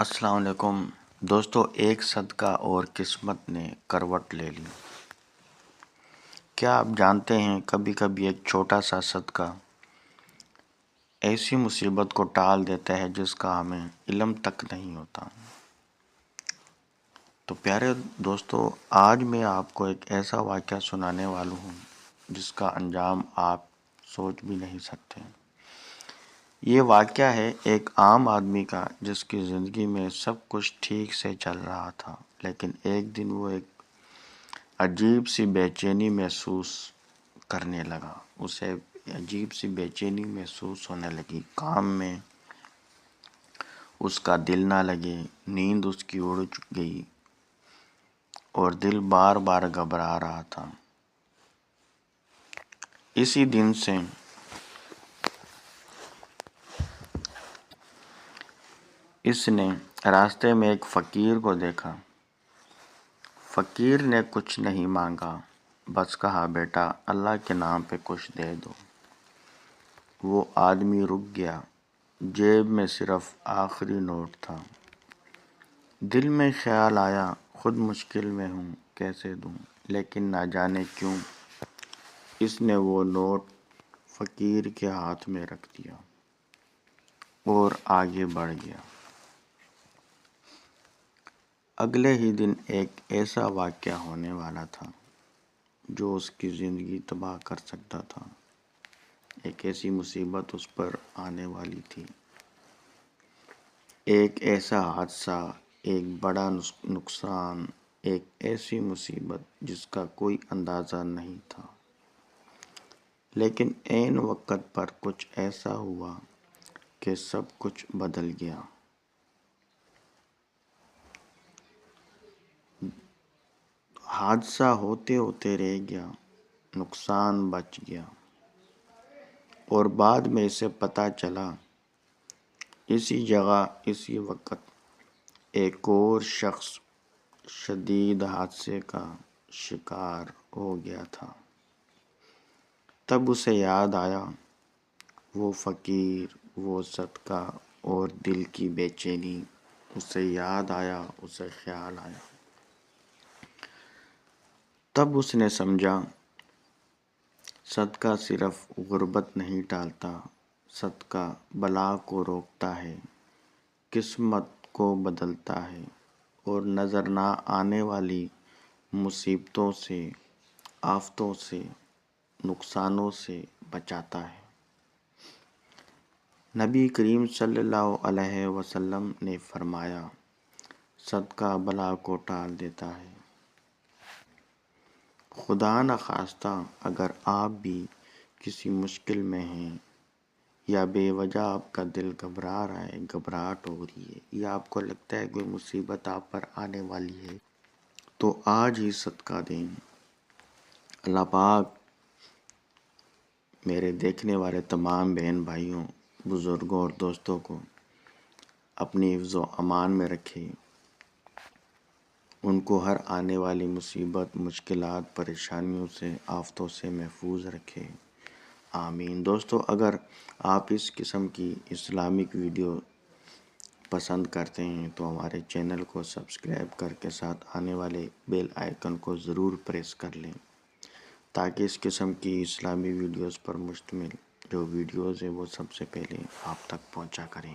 السلام علیکم دوستو، ایک صدقہ اور قسمت نے کروٹ لے لی۔ کیا آپ جانتے ہیں کبھی کبھی ایک چھوٹا سا صدقہ ایسی مصیبت کو ٹال دیتا ہے جس کا ہمیں علم تک نہیں ہوتا۔ تو پیارے دوستو، آج میں آپ کو ایک ایسا واقعہ سنانے والا ہوں جس کا انجام آپ سوچ بھی نہیں سکتے۔ یہ واقعہ ہے ایک عام آدمی کا جس کی زندگی میں سب کچھ ٹھیک سے چل رہا تھا، لیکن ایک دن وہ ایک عجیب سی بے چینی محسوس کرنے لگا۔ اسے عجیب سی بے چینی محسوس ہونے لگی، کام میں اس کا دل نہ لگے، نیند اس کی اڑ گئی اور دل بار بار گھبرا رہا تھا۔ اسی دن سے اس نے راستے میں ایک فقیر کو دیکھا۔ فقیر نے کچھ نہیں مانگا، بس کہا، بیٹا اللہ کے نام پہ کچھ دے دو۔ وہ آدمی رک گیا، جیب میں صرف آخری نوٹ تھا۔ دل میں خیال آیا، خود مشکل میں ہوں، کیسے دوں؟ لیکن نہ جانے کیوں اس نے وہ نوٹ فقیر کے ہاتھ میں رکھ دیا اور آگے بڑھ گیا۔ اگلے ہی دن ایک ایسا واقعہ ہونے والا تھا جو اس کی زندگی تباہ کر سکتا تھا۔ ایک ایسی مصیبت اس پر آنے والی تھی، ایک ایسا حادثہ، ایک بڑا نقصان، ایک ایسی مصیبت جس کا کوئی اندازہ نہیں تھا۔ لیکن عین وقت پر کچھ ایسا ہوا کہ سب کچھ بدل گیا۔ حادثہ ہوتے ہوتے رہ گیا، نقصان بچ گیا، اور بعد میں اسے پتہ چلا اسی جگہ اسی وقت ایک اور شخص شدید حادثے کا شکار ہو گیا تھا۔ تب اسے یاد آیا وہ فقیر، وہ صدقہ اور دل کی بے چینی۔ اسے یاد آیا، اسے خیال آیا۔ تب اس نے سمجھا صدقہ صرف غربت نہیں ٹالتا، صدقہ بلا کو روکتا ہے، قسمت کو بدلتا ہے اور نظر نہ آنے والی مصیبتوں سے، آفتوں سے، نقصانوں سے بچاتا ہے۔ نبی کریم صلی اللہ علیہ وسلم نے فرمایا، صدقہ بلا کو ٹال دیتا ہے۔ خدا نخواستہ اگر آپ بھی کسی مشکل میں ہیں یا بے وجہ آپ کا دل گھبرا رہا ہے، گھبراہٹ ہو رہی ہے، یا آپ کو لگتا ہے کوئی مصیبت آپ پر آنے والی ہے، تو آج ہی صدقہ دیں۔ اللہ پاک میرے دیکھنے والے تمام بہن بھائیوں، بزرگوں اور دوستوں کو اپنی حفظ و امان میں رکھے، ان کو ہر آنے والی مصیبت، مشکلات، پریشانیوں سے، آفتوں سے محفوظ رکھے، آمین۔ دوستو، اگر آپ اس قسم کی اسلامک ویڈیو پسند کرتے ہیں تو ہمارے چینل کو سبسکرائب کر کے ساتھ آنے والے بیل آئیکن کو ضرور پریس کر لیں، تاکہ اس قسم کی اسلامی ویڈیوز پر مشتمل جو ویڈیوز ہیں وہ سب سے پہلے آپ تک پہنچا کریں۔